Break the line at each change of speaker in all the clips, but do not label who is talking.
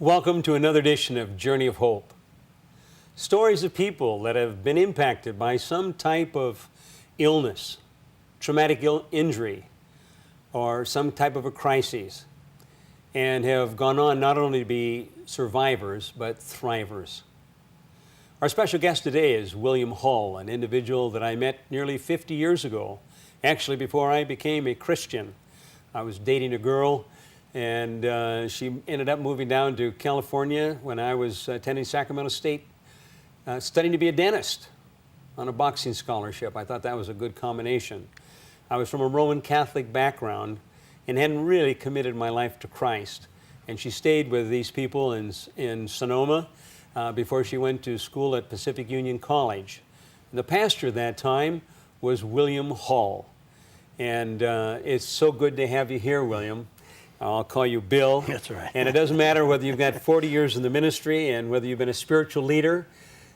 Welcome to another edition of Journey of Hope. Stories of people that have been impacted by some type of illness, traumatic injury, or some type of a crisis, and have gone on not only to be survivors, but thrivers. Our special guest today is William Hull, an individual that I met nearly 50 years ago, actually before I became a Christian. I was dating a girl, and she ended up moving down to California when I was attending Sacramento State, studying to be a dentist on a boxing scholarship. I thought that was a good combination. I was from a Roman Catholic background and hadn't really committed my life to Christ. And she stayed with these people in Sonoma before she went to school at Pacific Union College. And the pastor at that time was William Hull. And it's so good to have you here, William. I'll call you Bill.
That's right.
And it doesn't matter whether you've got 40 years in the ministry and whether you've been a spiritual leader.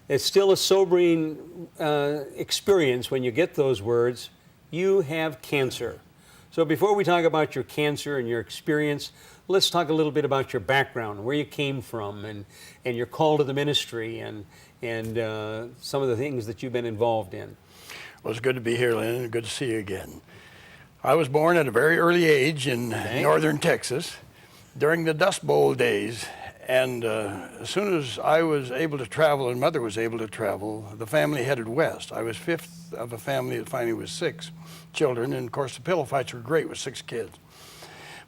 It's still a sobering experience when you get those words. You have cancer. So before we talk about your cancer and your experience, let's talk a little bit about your background, where you came from, and your call to the ministry, and some of the things that you've been involved in.
Well, it's good to be here, Lynn. Good to see you again. I was born at a very early age in northern Texas during the Dust Bowl days. And as soon as I was able to travel and Mother was able to travel, the family headed west. I was fifth of a family that finally was 6 children. And of course, the pillow fights were great with 6 kids.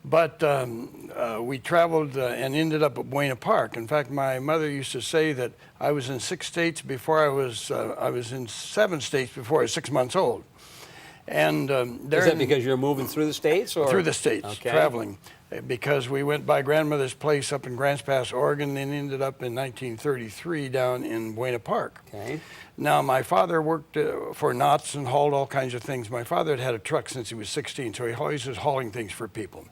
But we traveled and ended up at Buena Park. In fact, my mother used to say that I was in 6 states before I was in 7 states before I was 6 months old. And
is that because you're moving through the states? Or?
Through the states,
okay.
Traveling. Because we went by grandmother's place up in Grants Pass, Oregon, and ended up in 1933 down in Buena Park.
Okay.
Now, my father worked for Knott's and hauled all kinds of things. My father had had a truck since he was 16, so he always was hauling things for people.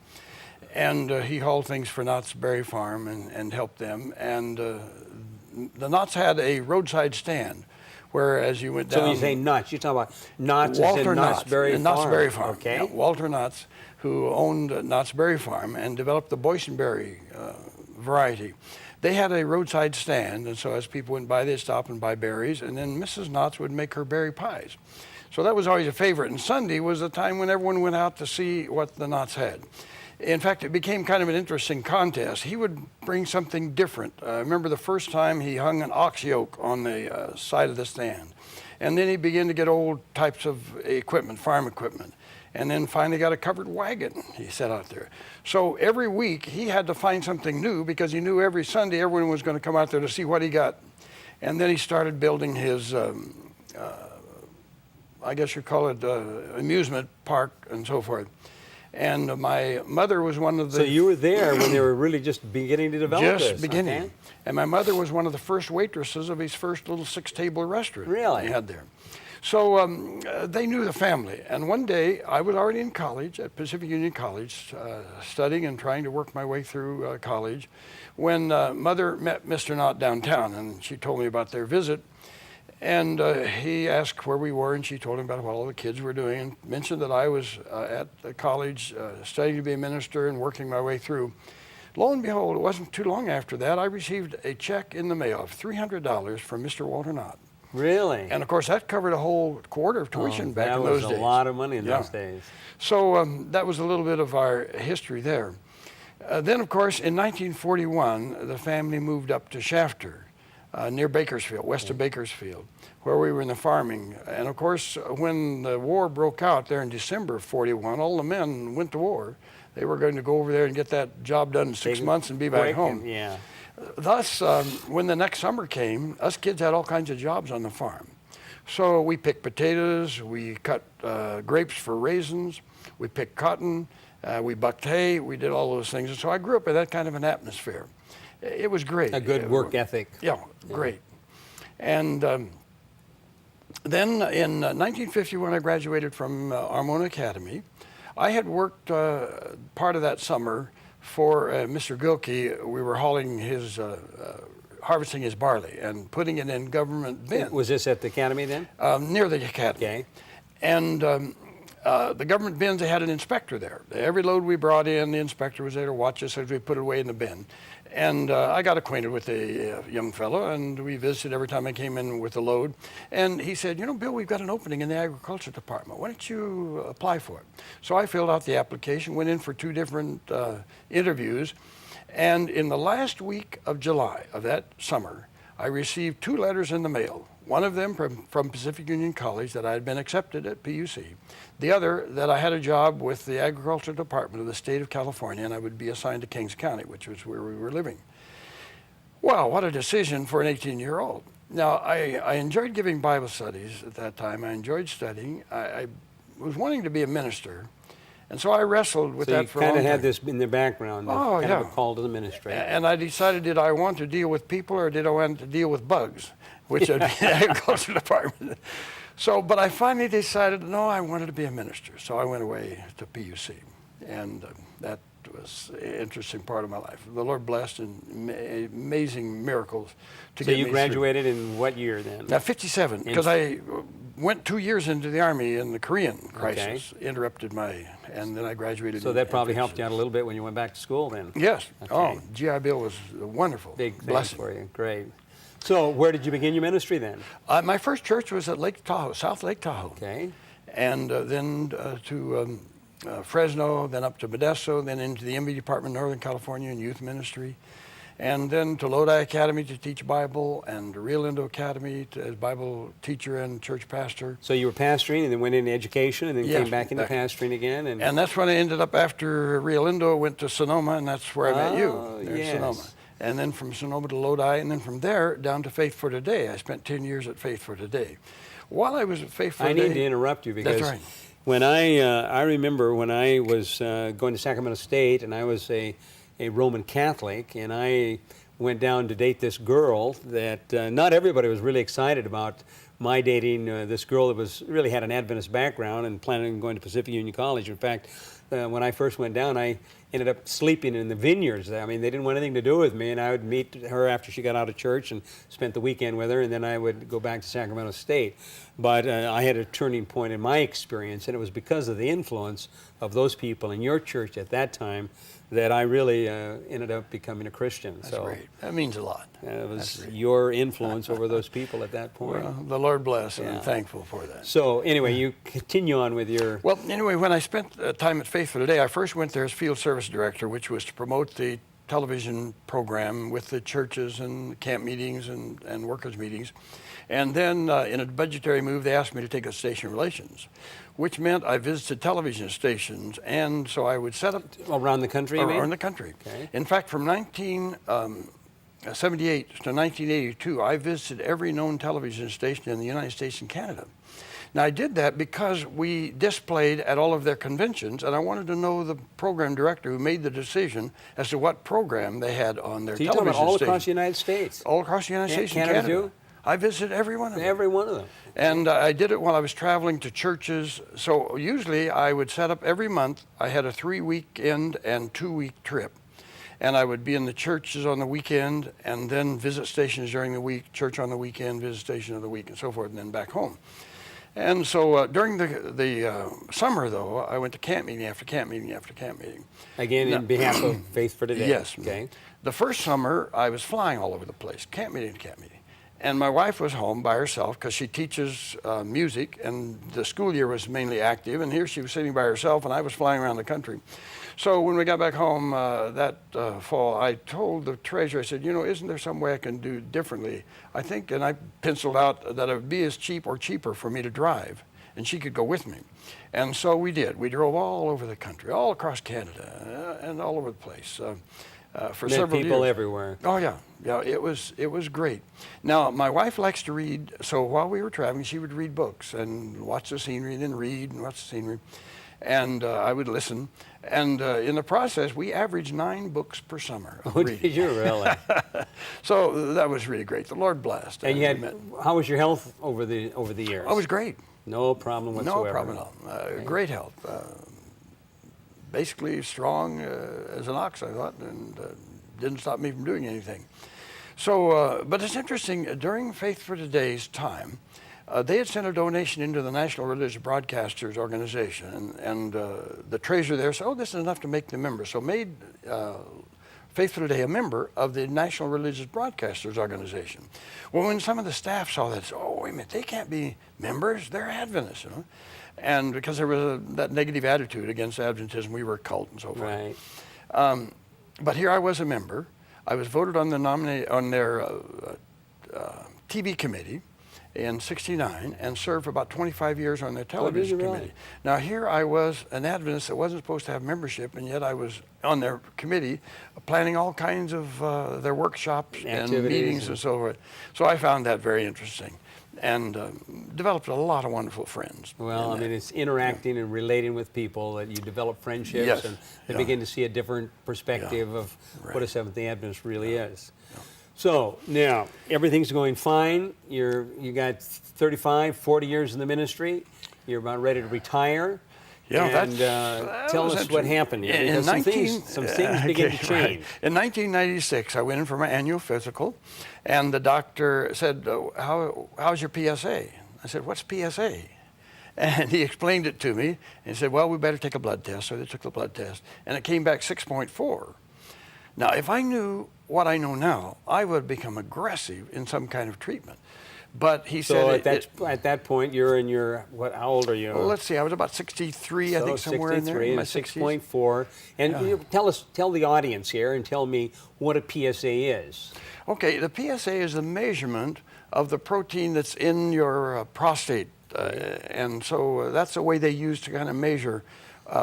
And he hauled things for Knott's Berry Farm and helped them. And the Knott's had a roadside stand, where as you went down...
So when you say Knott's, you're talking about Knott's
Walter
in Knott's Berry Farm.
Knott's Berry Farm.
Okay.
Yeah, Walter Knott's, who owned Knott's Berry Farm and developed the boysenberry variety. They had a roadside stand, and so as people went by, they'd stop and buy berries, and then Mrs. Knott's would make her berry pies. So that was always a favorite, and Sunday was the time when everyone went out to see what the Knott's had. In fact, it became kind of an interesting contest. He would bring something different. I remember the first time he hung an ox yoke on the side of the stand. And then he began to get old types of equipment, farm equipment. And then finally got a covered wagon he set out there. So every week he had to find something new because he knew every Sunday everyone was going to come out there to see what he got. And then he started building his, I guess you call it amusement park and so forth. And my mother was one of the...
So you were there when they were really just beginning to develop this.
Just beginning.
Okay.
And my mother was one of the first waitresses of his first little 6-table restaurant
really?
He had there. So they knew the family. And one day, I was already in college at Pacific Union College, studying and trying to work my way through college, when Mother met Mr. Knott downtown, and she told me about their visit. And he asked where we were, and she told him about what all the kids were doing, and mentioned that I was at the college studying to be a minister and working my way through. Lo and behold, it wasn't too long after that, I received a check in the mail of $300 from Mr. Walter Knott.
Really?
And of course, that covered a whole quarter of tuition back in those days.
That was a lot of money in those days.
So that was a little bit of our history there. Then, of course, in 1941, the family moved up to Shafter. Near Bakersfield, west of Bakersfield, where we were in the farming. And of course, when the war broke out there in December of 41, all the men went to war. They were going to go over there and get that job done in 6 months and be back home.
Yeah.
Thus, when the next summer came, us kids had all kinds of jobs on the farm. So we picked potatoes, we cut grapes for raisins, we picked cotton, we bucked hay, we did all those things. And so I grew up in that kind of an atmosphere. It was great.
A good work ethic.
Yeah, great. And then in 1951, I graduated from Armona Academy. I had worked part of that summer for Mr. Gilkey. We were hauling his, harvesting his barley and putting it in government bins.
Was this at the academy then?
Near the academy.
Okay.
And the government bins, they had an inspector there. Every load we brought in, the inspector was there to watch us as we put it away in the bin. And I got acquainted with a young fellow, and we visited every time I came in with a load. And he said, you know, Bill, we've got an opening in the agriculture department. Why don't you apply for it? So I filled out the application, went in for 2 different interviews. And in the last week of July of that summer, I received 2 letters in the mail. One of them from Pacific Union College that I had been accepted at PUC. The other that I had a job with the Agriculture Department of the state of California, and I would be assigned to Kings County, which was where we were living. Wow, what a decision for an 18-year-old. Now, I enjoyed giving Bible studies at that time. I enjoyed studying. I was wanting to be a minister, and so I wrestled with that for a long time.
So you kind of had this in the background,
kind
of a call to the ministry.
And I decided, did I want to deal with people or did I want to deal with bugs, which would be the agriculture department. So, but I finally decided, no, I wanted to be a minister. So I went away to PUC, and that was an interesting part of my life. The Lord blessed and amazing miracles to get me through.
So you graduated in what year then?
Now, 57, because I went 2 years into the Army in the Korean crisis, interrupted and then I graduated.
So that probably helped you out a little bit when you went back to school then?
Yes.
Okay.
Oh, GI Bill was a wonderful
big
blessing
for you. Great. So where did you begin your ministry then?
My first church was at Lake Tahoe, South Lake Tahoe.
Okay.
And then to Fresno, then up to Modesto, then into the MB Department in Northern California in youth ministry, and then to Lodi Academy to teach Bible, and to Rio Linda Academy as Bible teacher and church pastor.
So you were pastoring and then went into education and then came back into pastoring again?
And that's when I ended up after Rio Linda, went to Sonoma, and that's where I met you, there in Sonoma. And then from Sonoma to Lodi, and then from there down to Faith for Today. I spent 10 years at Faith for Today. While I was at Faith for Today...
I need to interrupt you because
that's right.
When I remember when I was going to Sacramento State, and I was a Roman Catholic, and I went down to date this girl that not everybody was really excited about my dating this girl that really had an Adventist background and planning on going to Pacific Union College. In fact, when I first went down, I ended up sleeping in the vineyards. I mean, they didn't want anything to do with me, and I would meet her after she got out of church and spent the weekend with her, and then I would go back to Sacramento State. But I had a turning point in my experience, and it was because of the influence of those people in your church at that time that I really ended up becoming a Christian.
That's great. That means a lot.
It was your influence over those people at that point.
Well, the Lord bless, and I'm thankful for that.
So anyway, you continue on with your...
Well, anyway, when I spent time at Faith for Today, I first went there as field service director, which was to promote the television program with the churches and camp meetings and workers' meetings. And then in a budgetary move, they asked me to take up station relations, which meant I visited television stations, and so I would set up...
Around the country, you mean?
Around the country.
Okay.
In fact, from 1978 to 1982, I visited every known television station in the United States and Canada. Now, I did that because we displayed at all of their conventions, and I wanted to know the program director who made the decision as to what program they had on their television station.
All across the United States?
All across the United States and Canada.
Too?
I visited every one of them.
Every one of them.
And I did it while I was traveling to churches. So usually I would set up every month. I had a 3-weekend and 2-week trip. And I would be in the churches on the weekend and then visit stations during the week, church on the weekend, visit station of the week, and so forth, and then back home. And so during the summer, though, I went to camp meeting after camp meeting after camp meeting.
Again, in behalf of Faith for Today.
Yes.
Okay.
The first summer, I was flying all over the place, camp meeting to camp meeting. And my wife was home by herself because she teaches music, and the school year was mainly active, and here she was sitting by herself, and I was flying around the country. So when we got back home that fall, I told the treasurer, I said, you know, isn't there some way I can do differently? I think, and I penciled out that it would be as cheap or cheaper for me to drive, and she could go with me. And so we did. We drove all over the country, all across Canada, and all over the place. For several
people
years.
everywhere.
Oh yeah, it was great. Now my wife likes to read, so while we were traveling, she would read books and watch the scenery, and then read and watch the scenery, and I would listen. And in the process, we averaged 9 books per summer.
Oh, did you really?
So that was really great. The Lord blessed.
And you had, how was your health over the years?
I was great.
No problem whatsoever.
No problem at all. Great health. Basically strong as an ox, I thought, and didn't stop me from doing anything. So, but it's interesting, during Faith for Today's time, They had sent a donation into the National Religious Broadcasters Organization, and the treasurer there said, "Oh, this is enough to make the member." So made Faithful Today a member of the National Religious Broadcasters Organization. Well, when some of the staff saw that, said, "Oh, wait a minute, they can't be members. They're Adventists, you know." And because there was that negative attitude against Adventism, we were a cult and so forth.
Right.
But here I was a member. I was voted on their TV committee in '69 and served for about 25 years on their television
really?
committee. Now here I was an Adventist that wasn't supposed to have membership, and yet I was on their committee planning all kinds of their workshops and meetings and so forth. So I found that very interesting, and developed a lot of wonderful friends.
Well, I mean, it's interacting and relating with people that you develop friendships,
Yes.
and they begin to see a different perspective of what a Seventh-day Adventist really is.
Yeah.
So now everything's going fine. You got 35, 40 years in the ministry. You're about ready to retire.
Yeah,
and
that
tell
was
us what happened. Yeah,
in
because some things begin to change.
Right. In 1996, I went in for my annual physical, and the doctor said, how's your PSA? I said, "What's PSA?" And he explained it to me, and he said, "Well, we better take a blood test." So they took the blood test, and it came back 6.4. Now, if I knew what I know now, I would have become aggressive in some kind of treatment. But he said...
So at that point, you're in your, how old are you?
Well, let's see, I was about 63, I think, somewhere in there. In my
6.4. And tell the audience here and tell me what a PSA is.
Okay, the PSA is the measurement of the protein that's in your prostate. And so that's the way they use to kind of measure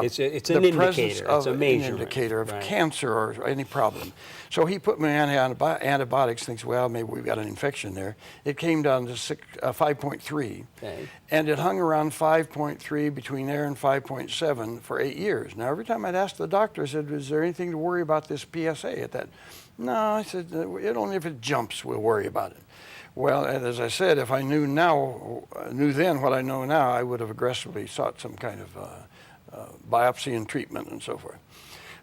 it's an
the
indicator.
presence of
It's a measurement.
an indicator of cancer or any problem. So he put me on antibiotics, thinks, well, maybe we've got an infection there. It came down to 5.3,
okay.
And it hung around 5.3, between there and 5.7 for 8 years. Now, every time I'd ask the doctor, I said, "Is there anything to worry about this PSA at that?" "No," I said, "only if it jumps, we'll worry about it." Well, as I said, if I knew then what I know now, I would have aggressively sought some kind of biopsy and treatment and so forth.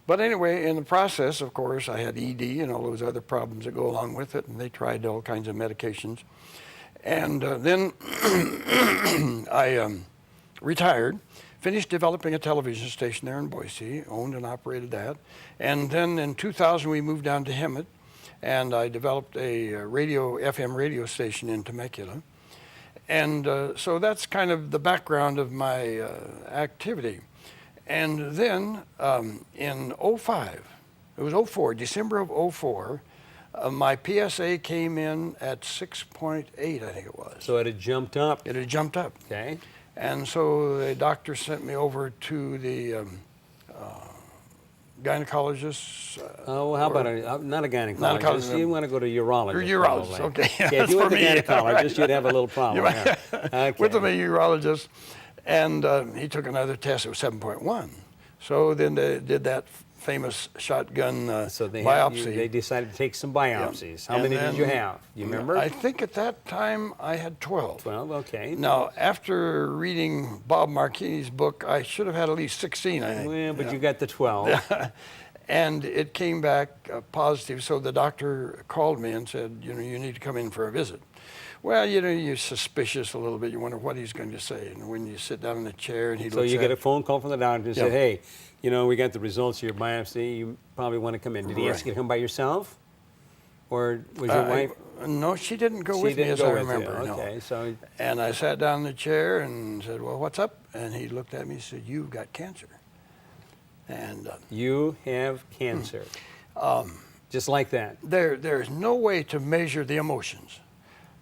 But anyway, in the process, of course, I had ED and all those other problems that go along with it, and they tried all kinds of medications. And then I retired, finished developing a television station there in Boise, owned and operated that. And then in 2000, we moved down to Hemet, and I developed a FM radio station in Temecula. And so that's kind of the background of my activity. And then in '05, it was '04, December of '04, my PSA came in at 6.8, I think it was.
So it had jumped up.
It had jumped up.
Okay.
And so the doctor sent me over to the gynecologist.
How about not a gynecologist? You want to go to urologist.
Urologist, okay.
Yeah, if you went to a gynecologist, you'd have a little problem. Yeah. Okay.
Went to the urologist, and he took another test. It was 7.1. So then they did that famous shotgun biopsy.
They decided to take some biopsies.
Yeah.
How many did you have? Do you remember?
I think at that time I had 12.
12, okay.
Now, after reading Bob Marchini's book, I should have had at least 16, I think.
Well, but you got the 12.
And it came back positive, so the doctor called me and said, you need to come in for a visit. Well, you're suspicious a little bit. You wonder what he's going to say. And when you sit down in the chair and he looks at...
So you get a phone call from the doctor and said, "Hey, we got the results of your biopsy. You probably want to come in." Did he ask you to come by yourself? Or was your wife...
No, she didn't go with me, as I remember.
Okay, so...
And I sat down in the chair and said, "Well, what's up?" And he looked at me and said, "You've got cancer." And
you have cancer. Just like that.
There's no way to measure the emotions.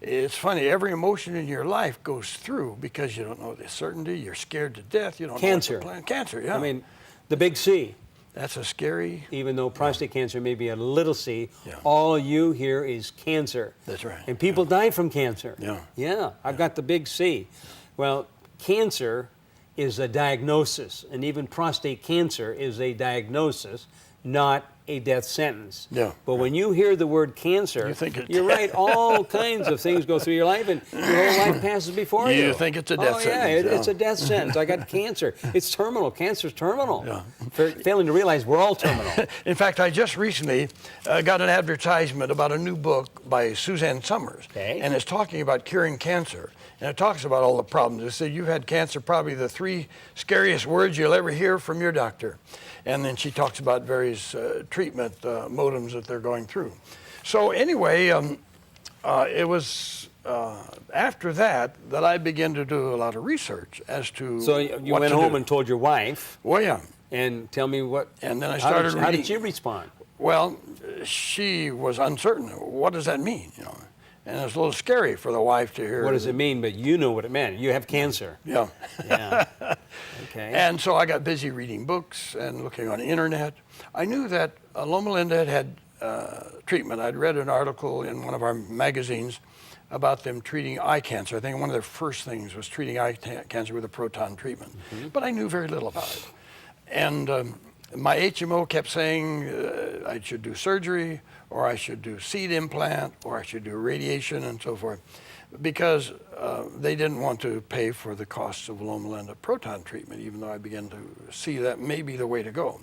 It's funny, every emotion in your life goes through because you don't know the certainty, you're scared to death, you don't know what to plan. Cancer, yeah.
I mean, the big C.
That's a scary...
Even though prostate cancer may be a little c, all you hear is cancer.
That's right.
And people die from cancer.
Yeah.
Yeah, I've got the big C. Well, cancer is a diagnosis, and even prostate cancer is a diagnosis, not a death sentence.
Yeah.
But when you hear the word cancer,
You think
you're right, all kinds of things go through your life, and your whole life passes before you.
You think it's a death
oh,
sentence.
Yeah, it's a death sentence. I got cancer. It's terminal. Cancer's terminal.
Yeah.
Failing to realize we're all terminal.
In fact, I just recently got an advertisement about a new book by Suzanne Summers.
Okay.
And it's talking about curing cancer. And it talks about all the problems. It said, you've had cancer, probably the 3 scariest words you'll ever hear from your doctor. And then she talks about various treatment modems that they're going through. So anyway, it was after that I began to do a lot of research as to
So you went home and told your wife.
Well, yeah.
And tell me what.
And then I started
How did
reading.
she respond?
Well, she was uncertain. What does that mean? You know, and it was a little scary for the wife to hear.
What does it mean? But you know what it meant. You have cancer.
Yeah.
Yeah. Okay.
And so I got busy reading books and looking on the internet. I knew that Loma Linda had treatment. I'd read an article in one of our magazines about them treating eye cancer. I think one of their first things was treating eye cancer with a proton treatment. But I knew very little about it. And my HMO kept saying I should do surgery, or I should do seed implant, or I should do radiation and so forth, because they didn't want to pay for the costs of Loma Linda proton treatment, even though I began to see that may be the way to go.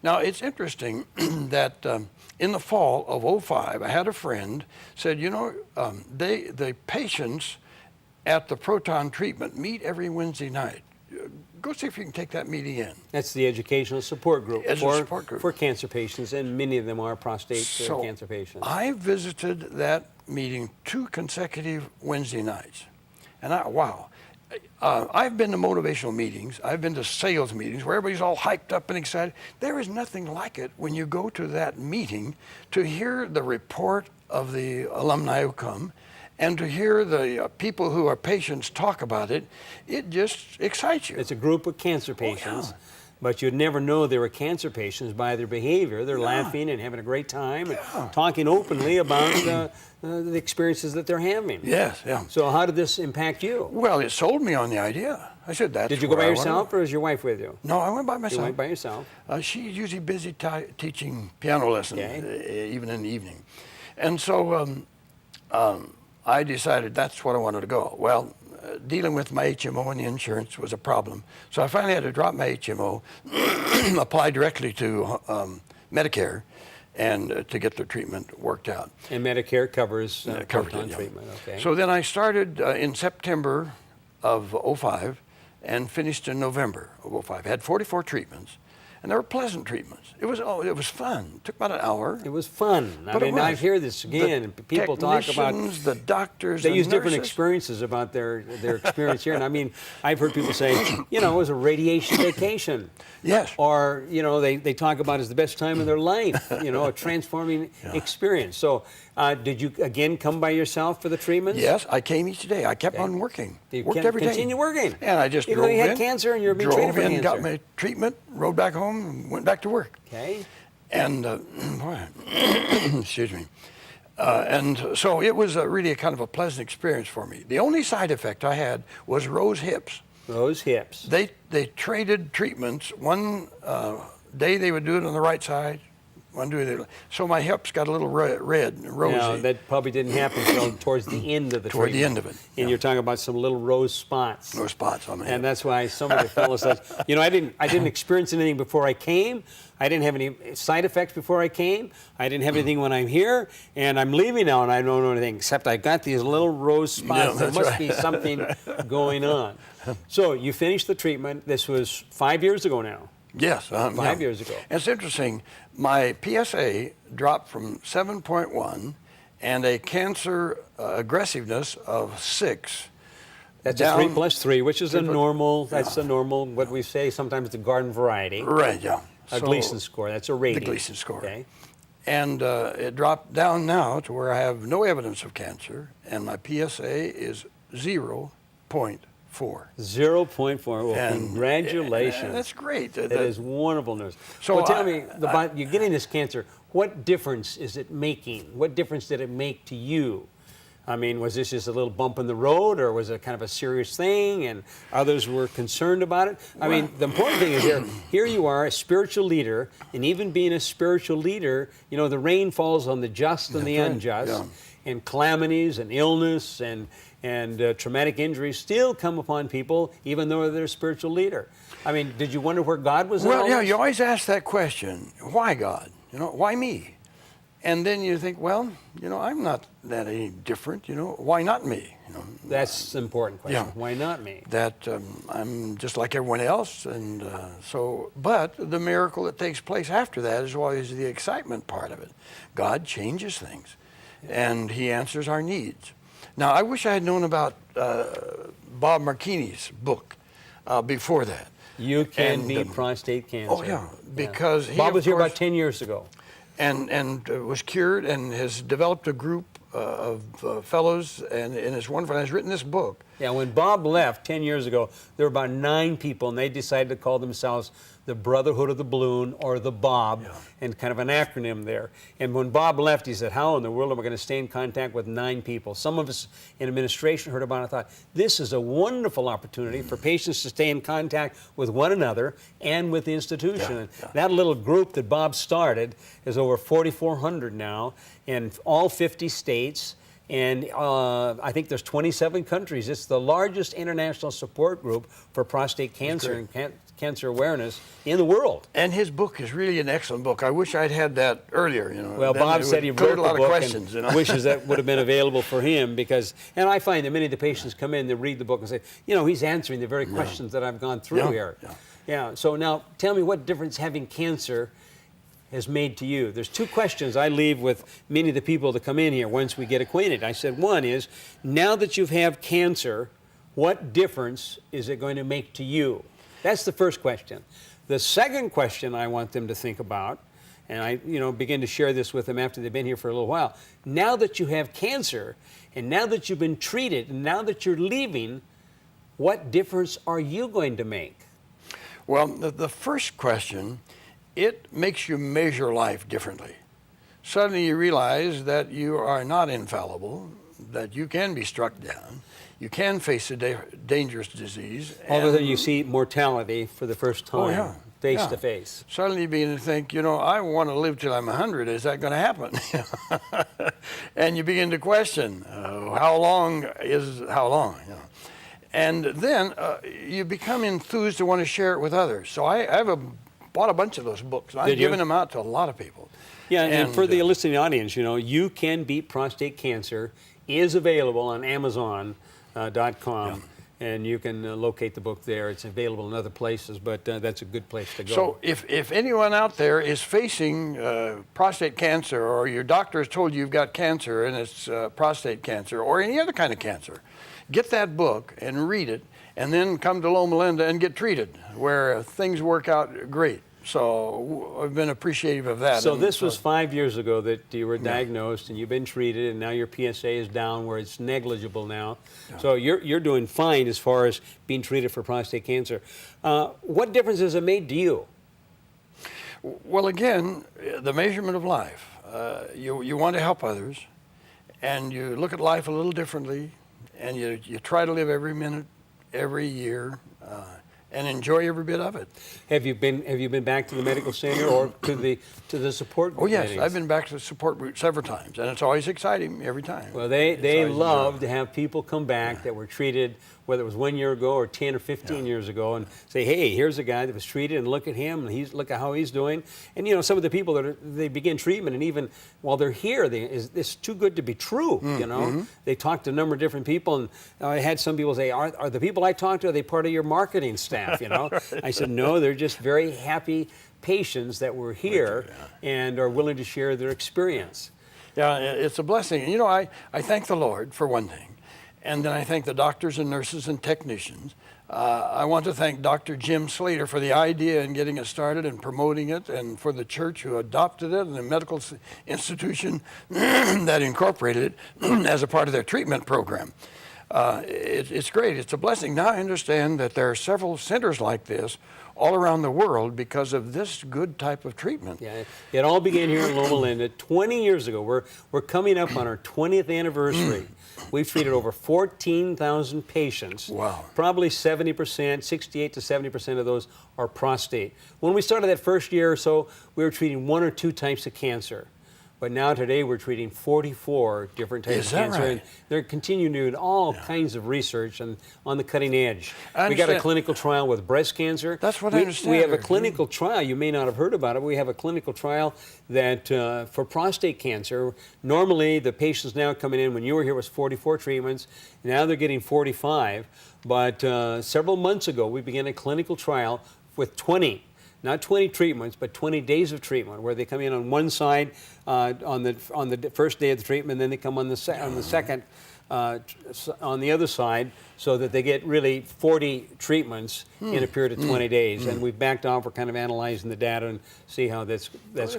Now, it's interesting that in the fall of '05, I had a friend said, you know, the patients at the proton treatment meet every Wednesday night. Go see if you can take that meeting in.
That's the educational support group,
Support group
for cancer patients, and many of them are prostate cancer patients.
I visited that meeting 2 consecutive Wednesday nights. And I've been to motivational meetings. I've been to sales meetings where everybody's all hyped up and excited. There is nothing like it when you go to that meeting to hear the report of the alumni who come, and to hear the people who are patients talk about it. It just excites you.
It's a group of cancer patients, but you'd never know they were cancer patients by their behavior. They're laughing and having a great time and talking openly about the experiences that they're having.
Yes, yeah.
So how did this impact you?
Well, it sold me on the idea. I said, that's
Did you go
where
by
I wanna
yourself,
go.
or was your wife with you?
No, I went by myself.
You went by yourself.
She's usually busy teaching piano lessons, even in the evening. And so I decided that's what I wanted to go. Well, dealing with my HMO and the insurance was a problem. So I finally had to drop my HMO, apply directly to Medicare, and to get the treatment worked out.
And Medicare covers proton
yeah.
treatment, okay.
So then I started in September of '05 and finished in November of '05. Had 44 treatments, and they were pleasant treatments. It was fun. It took about an hour.
It was fun. I mean, I hear this again. People talk about
the doctors.
They use
nurses.
different experiences about their experience here. And I mean, I've heard people say, you know, it was a radiation vacation.
Yes.
Or, you know, they talk about it as the best time of their life, you know, a transforming experience. So did you, again, come by yourself for the treatments?
Yes, I came each day. I kept on working.
You
Worked every day.
Continue working.
And I just
Even
drove
though you had
in,
cancer and you were being treated for
drove in,
cancer.
got my treatment, rode back home, and went back to work.
Okay.
And, excuse me. And so it was really a kind of a pleasant experience for me. The only side effect I had was Rose hips.
Rose hips.
They traded treatments. One day they would do it on the right side, one day the so my hips got a little red and rosy.
Now, that probably didn't happen until towards the end of the
Toward
treatment.
the end of it.
And you're talking about some little rose spots.
No spots on my hip.
And that's why some of the fellows said, you know, I didn't experience anything before I came. I didn't have any side effects before I came. I didn't have anything when I'm here, and I'm leaving now, and I don't know anything except I got these little rose spots. There must be something going on. So you finished the treatment. This was 5 years ago now.
Yes.
5 years ago.
It's interesting. My PSA dropped from 7.1 and a cancer aggressiveness of 6.
That's
down,
a 3+3, which is a normal. That's a normal. What we say sometimes the garden variety.
Right. Yeah.
A Gleason score. That's a rating.
The Gleason score.
Okay.
And it dropped down now to where I have no evidence of cancer, and my PSA is 0.4.
0.4. Well, congratulations.
And that's great.
That is wonderful news.
So
well, tell me about you getting this cancer. What difference is it making? What difference did it make to you I mean, was this just a little bump in the road, or was it kind of a serious thing, and others were concerned about it? I mean, the important thing is here you are, a spiritual leader, and even being a spiritual leader, you know, the rain falls on the just and the unjust, and calamities and illness and traumatic injuries still come upon people, even though they're a spiritual leader. I mean, did you wonder where God was?
Well, yeah, you always ask that question: why God? You know, why me? And then you think, well, you know, I'm not that any different. You know, why not me? You know,
that's the important question.
Yeah.
Why not me?
That I'm just like everyone else, and but the miracle that takes place after that is always the excitement part of it. God changes things, and He answers our needs. Now, I wish I had known about Bob Markini's book before that.
You Can Beat Prostate Cancer.
Oh yeah, because he,
Bob was here
course,
about 10 years ago.
and was cured and has developed a group of fellows, and it's wonderful. And has written this book.
Yeah, when Bob left 10 years ago, there were about 9 people, and they decided to call themselves the Brotherhood of the Balloon, or the Bob, and kind of an acronym there. And when Bob left, he said, how in the world am I going to stay in contact with 9 people? Some of us in administration heard about it and thought, this is a wonderful opportunity for patients to stay in contact with one another and with the institution. And that little group that Bob started is over 4,400 now in all 50 states. And I think there's 27 countries. It's the largest international support group for prostate cancer and cancer awareness in the world.
And his book is really an excellent book. I wish I'd had that earlier. You know.
Well, Bob said he wrote
a lot
the
of
book
questions,
and
you know?
wishes that would have been available for him, because, and I find that many of the patients come in, they read the book and say, you know, he's answering the very questions that I've gone through here. Yeah. So now, tell me what difference having cancer has made to you. There's 2 questions I leave with many of the people that come in here once we get acquainted. I said, one is, now that you have cancer, what difference is it going to make to you? That's the first question. The second question I want them to think about, and I begin to share this with them after they've been here for a little while, now that you have cancer, and now that you've been treated, and now that you're leaving, what difference are you going to make?
Well, the first question, it makes you measure life differently. Suddenly you realize that you are not infallible, that you can be struck down, you can face a dangerous disease.
Although you see mortality for the first time, face to face.
Suddenly you begin to think, you know, I want to live till I'm 100. Is that going to happen? And you begin to question, how long is how long? You know? And then you become enthused to want to share it with others. So I bought a bunch of those books. I've given them out to a lot of people.
Yeah, and for the listening audience, you know, You Can Beat Prostate Cancer is available on Amazon.com, and you can locate the book there. It's available in other places, but that's a good place to go.
So if anyone out there is facing prostate cancer, or your doctor has told you you've got cancer and it's prostate cancer or any other kind of cancer, get that book and read it, and then come to Loma Linda and get treated, where things work out great. So I've been appreciative of that.
So this was 5 years ago that you were diagnosed, and you've been treated, and now your PSA is down where it's negligible now. So you're doing fine as far as being treated for prostate cancer. What difference has it made to you?
Well, again, the measurement of life. You want to help others, and you look at life a little differently, and you try to live every minute, every year, and enjoy every bit of it.
Have you been back to the medical center or to the support group?
Oh yes,
meetings?
I've been back to the support group several times, and it's always exciting every time.
Well, they love to have people come back that were treated, whether it was 1 year ago or 10 or 15 years ago, and say, hey, here's a guy that was treated, and look at him, and look at how he's doing. And you know, some of the people they begin treatment, and even while they're here, it's too good to be true. You know, they talk to a number of different people, and I had some people say, are the people I talk to, are they part of your marketing staff? You know, I said, no, they're just very happy patients that were here and are willing to share their experience.
Yeah, it's a blessing. You know, I thank the Lord for one thing, and then I thank the doctors and nurses and technicians. I want to thank Dr. Jim Slater for the idea and getting it started and promoting it, and for the church who adopted it, and the medical institution that incorporated it as a part of their treatment program. It's great. It's a blessing. Now I understand that there are several centers like this all around the world because of this good type of treatment.
Yeah, it all began here in Loma, Linda 20 years ago. We're coming up on our 20th anniversary. We've treated over 14,000 patients.
Wow.
Probably 70%, 68 to 70% of those are prostate. When we started that first year or so, we were treating 1 or 2 types of cancer. But now today we're treating 44 different types
Is
of
that
cancer.
right?
And they're continuing doing all kinds of research and on the cutting edge.
I
We got a
understand.
clinical trial with breast cancer.
That's what I understand.
We have a
They're
clinical trial. You may not have heard about it. But we have a clinical trial that for prostate cancer, normally the patients now coming in, when you were here, was 44 treatments. Now they're getting 45. But several months ago, we began a clinical trial with 20. Not 20 treatments, but 20 days of treatment, where they come in on one side on the first day of the treatment, and then they come on the second on the other side, so that they get really 40 treatments in a period of 20 days. And we've backed off. We're kind of analyzing the data and see how that's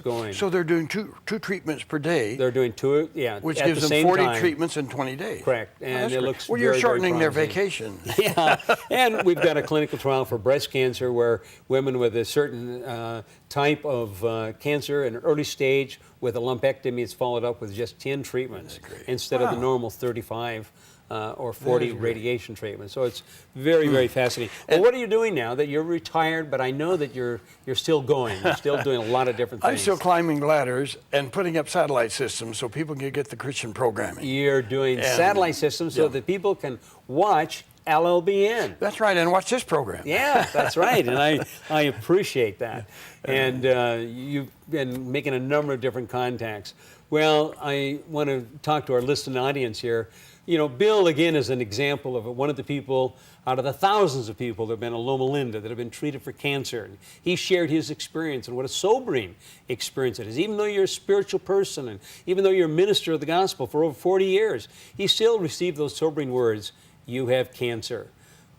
going.
So they're doing two treatments per day,
They're doing 2, yeah,
which
at
gives
the
them
same
40
time.
treatments in 20 days.
Correct,
Oh,
and
that's
it
great.
looks
well,
very,
you're
very
shortening their
promising.
vacation.
Yeah, and we've got a clinical trial for breast cancer where women with a certain type of cancer, an early stage with a lumpectomy, is followed up with just 10 treatments instead of the normal 35 or 40 radiation treatments. So it's very, very fascinating. Well, what are you doing now that you're retired, but I know that you're still going. You're still doing a lot of different things.
I'm still climbing ladders and putting up satellite systems so people can get the Christian programming.
You're doing satellite systems so that people can watch LLBN.
That's right, and watch this program.
Yeah, that's right, and I appreciate that. And you've been making a number of different contacts. Well, I want to talk to our listening audience here. You know, Bill, again, is an example of one of the people out of the thousands of people that have been in Loma Linda that have been treated for cancer. And he shared his experience and what a sobering experience it is. Even though you're a spiritual person and even though you're a minister of the gospel for over 40 years, he still received those sobering words, "You have cancer."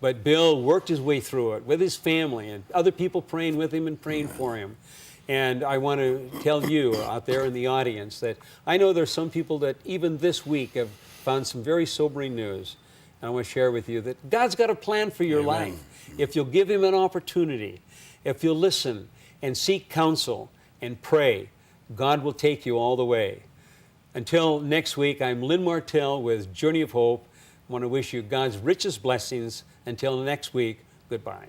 But Bill worked his way through it with his family and other people praying with him and praying for him. And I want to tell you out there in the audience that I know there's some people that even this week have found some very sobering news. And I want to share with you that God's got a plan for your life. If you'll give him an opportunity, if you'll listen and seek counsel and pray, God will take you all the way. Until next week, I'm Lynn Martell with Journey of Hope. I want to wish you God's richest blessings. Until next week, goodbye.